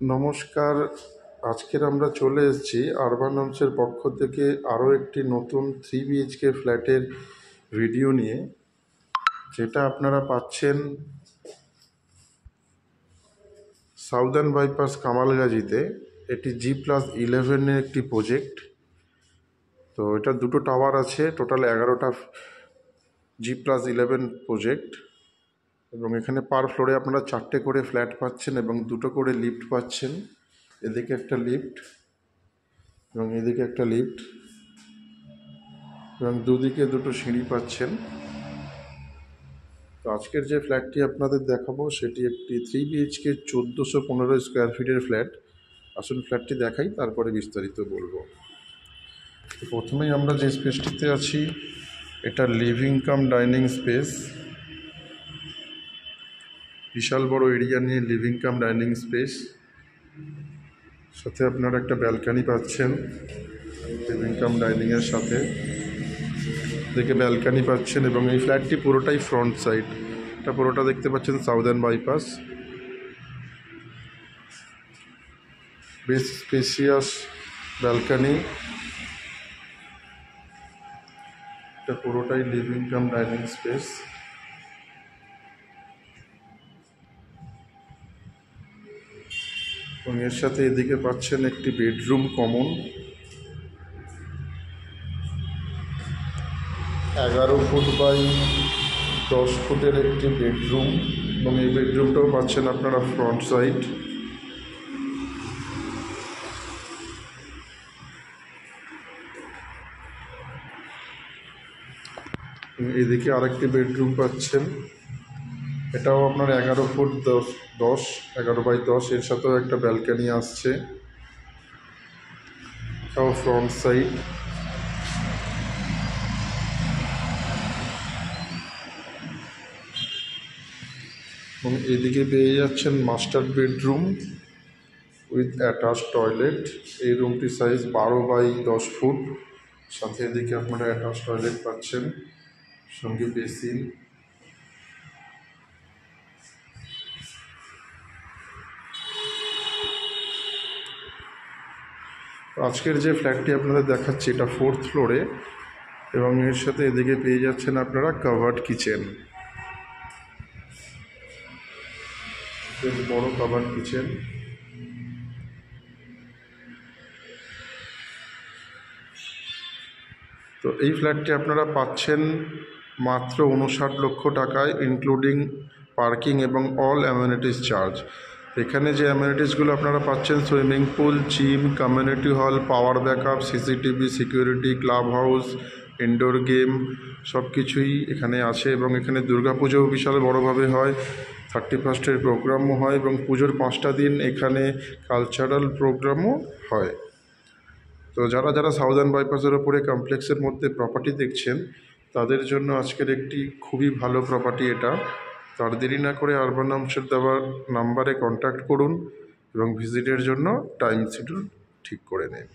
নমস্কার। আজকের আমরা চলে এসেছি আরবান হোমসের পক্ষ থেকে আরও একটি নতুন 3 BHK ফ্ল্যাটের ভিডিও নিয়ে, যেটা আপনারা পাচ্ছেন সাউদার্ন বাইপাস কামালগাজিতে। এটি G+11 একটি প্রজেক্ট। তো এটা দুটো টাওয়ার আছে, টোটাল 11টা G+11 প্রজেক্ট, এবং এখানে পার ফ্লোরে আপনারা 4টে করে ফ্ল্যাট পাচ্ছেন এবং 2টো করে লিফট পাচ্ছেন। এদিকে একটা লিফট এবং এদিকে একটা লিফট, এবং দুদিকে দুটো সিঁড়ি পাচ্ছেন। তো আজকের যে ফ্ল্যাটটি আপনাদের দেখাবো সেটি একটি 3 BHK 1415 স্কোয়ার ফিটের ফ্ল্যাট। আসুন ফ্ল্যাটটি দেখাই, তারপরে বিস্তারিত বলবো। তো প্রথমেই আমরা যে স্পেসটিতে আছি এটা লিভিং কাম ডাইনিং স্পেস। বিশাল বড় এরিয়া নিয়ে লিভিং কাম ডাইনিং স্পেস, সাথে আপনারা একটা ব্যালকানি পাচ্ছেন। লিভিং কাম ডাইনিংয়ের সাথে দেখে ব্যালকানি পাচ্ছেন, এবং এই ফ্ল্যাটটি পুরোটাই ফ্রন্ট সাইড। এটা পুরোটা দেখতে পাচ্ছেন সাউদার্ন বাইপাস। বেশ স্পেসিয়াস ব্যালকানি। এটা পুরোটাই লিভিং কাম ডাইনিং স্পেস। এবং এর সাথে এদিকে পাচ্ছেন একটি বেডরুম কমন। 11 ফুট বাই 10 ফুটের একটি বেডরুম, এবং এই বেডরুমটাও পাচ্ছেন আপনারা ফ্রন্ট সাইড। এদিকে আরেকটি বেডরুম পাচ্ছেন, এটাও আপনার 11 ফুট 11 বাই 10, এর সাথেও একটা ব্যালকানি আসছে, এটাও ফ্রন্ট সাইড। এবং এদিকে পেয়ে যাচ্ছেন master bedroom with attach toilet. এই রুমটির সাইজ 12 বাই 10 ফুট, সাথে এদিকে আপনারা অ্যাটাচ টয়লেট পাচ্ছেন, সঙ্গে বেসিন। আজকের যে ফ্ল্যাটটি আপনাদের দেখাচ্ছি এটা 4th ফ্লোরে, এবং এর সাথে এদিকে পেয়ে যাচ্ছেন আপনারা কাভার্ড কিচেন। বেশ বড় কাভার্ড কিচেন। তো এই ফ্ল্যাটটি আপনারা পাচ্ছেন মাত্র 59 লক্ষ টাকায়, ইনক্লুডিং পার্কিং এবং অল অ্যামেনিটিস চার্জ। এখানে যে অ্যামেনিটিসগুলো আপনারা পাচ্ছেন swimming pool, gym, community hall, power backup, CCTV, security, club house, indoor game, সব কিছুই এখানে আছে। এবং এখানে দুর্গাপুজোও বিশাল বড়োভাবে হয়, 31st প্রোগ্রামও হয়, এবং পুজোর 5টা দিন এখানে কালচারাল প্রোগ্রামও হয়। তো যারা যারা সাউদার্ন বাইপাসের ওপরে কমপ্লেক্সের মধ্যে প্রপার্টি দেখছেন তাদের জন্য আজকের একটি খুবই ভালো প্রপার্টি এটা। তার দেরি না করে আরবান হোমসের দেওয়া নাম্বারে কন্ট্যাক্ট করুন এবং ভিজিটের জন্য টাইম শিডিউল ঠিক করে নিন।